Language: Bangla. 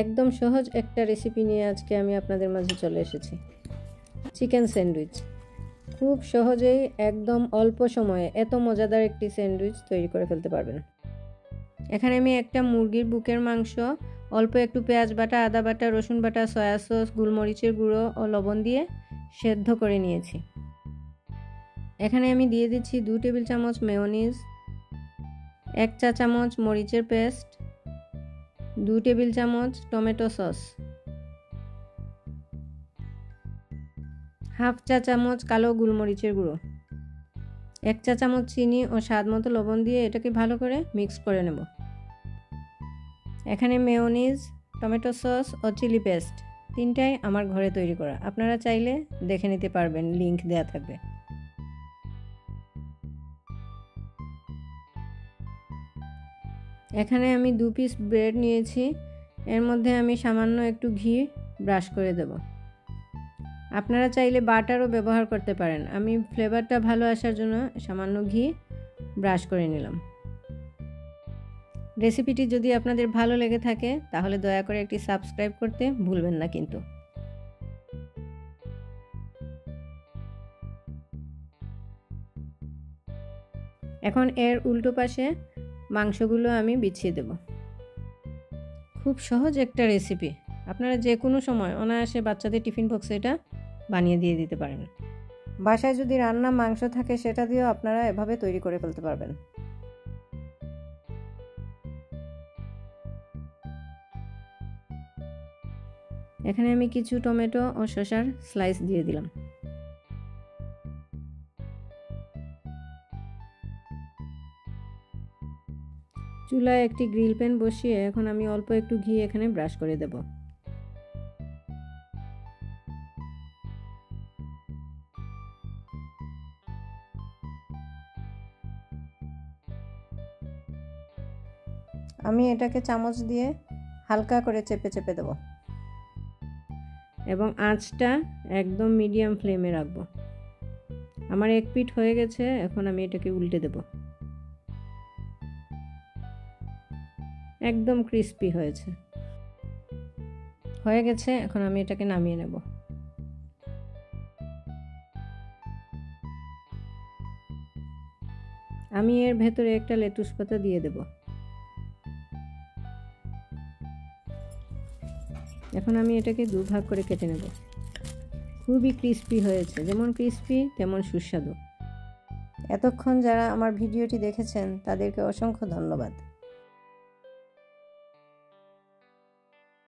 একদম সহজ একটা রেসিপি নিয়ে আজকে আমি আপনাদের মাঝে চলে এসেছি। চিকেন স্যান্ডউইচ খুব সহজেই একদম অল্প সময়ে এত মজাদার একটি স্যান্ডউইচ তৈরি করে ফেলতে পারবেন। এখানে আমি একটা মুরগির বুকের মাংস, অল্প একটু পেঁয়াজ বাটা, আদা বাটা, রসুন বাটা, সয়া সস, গোলমরিচের গুঁড়ো ও লবণ দিয়ে সেদ্ধ করে নিয়েছি। এখানে আমি দিয়ে দিচ্ছি 2 টেবিল চামচ মেয়োনিজ, 1 চা চামচ মরিচের পেস্ট, 2 টেবিল চামচ টমেটো সস, 1/2 চা চামচ কালো গোলমরিচের গুঁড়ো, 1 চা চামচ চিনি ও স্বাদ মতো লবণ দিয়ে এটাকে ভালো করে মিক্স করে নেব। এখানে মেয়োনিজ, টমেটো সস ও চিলি পেস্ট তিনটাই আমার ঘরে তৈরি করা, আপনারা চাইলে দেখে নিতে পারবেন, লিংক দেওয়া থাকবে। এখানে আমি 2 পিস ব্রেড নিয়েছি, এর মধ্যে আমি সামান্য একটু ঘি ব্রাশ করে দেব। আপনারা চাইলে বাটারও ব্যবহার করতে পারেন, আমি ফ্লেভারটা ভালো আসার জন্য সামান্য ঘি ব্রাশ করে নিলাম। রেসিপিটি যদি আপনাদের ভালো লেগে থাকে তাহলে দয়া করে একটি সাবস্ক্রাইব করতে ভুলবেন না কিন্তু। এখন এর উল্টো পাশে মাংসগুলো আমি বিছিয়ে দেব। খুব সহজ একটা রেসিপি, আপনারা যে কোনো সময় অনায়াসে বাচ্চাদের টিফিন বক্সে এটা বানিয়ে দিয়ে দিতে পারেন। বাসায় যদি রান্না মাংস থাকে সেটা দিয়েও আপনারা এভাবে তৈরি করে ফেলতে পারবেন। এখানে আমি কিছু টমেটো ও শসার স্লাইস দিয়ে দিলাম। চুলায় একটি গ্রিল প্যান বসিয়ে এখন আমি অল্প একটু ঘি এখানে ব্রাশ করে দেব। আমি এটাকে চামচ দিয়ে হালকা করে চেপে চেপে দেব এবং আঁচটা একদম মিডিয়াম ফ্লেমে রাখবো। আমার এক পিঠ হয়ে গেছে, এখন আমি এটাকে উল্টে দেব। একদম ক্রিস্পি হয়ে গেছে, এখন আমি এটাকে নামিয়ে নেব। আমি এর ভেতরে একটা লেটুস পাতা দিয়ে দেব। এখন আমি এটাকে 2 ভাগ করে কেটে নেব। খুবই ক্রিস্পি হয়েছে, যেমন ক্রিস্পি তেমন সুস্বাদু। এতক্ষণ যারা আমার ভিডিওটি দেখেছেন তাদেরকে অসংখ্য ধন্যবাদ।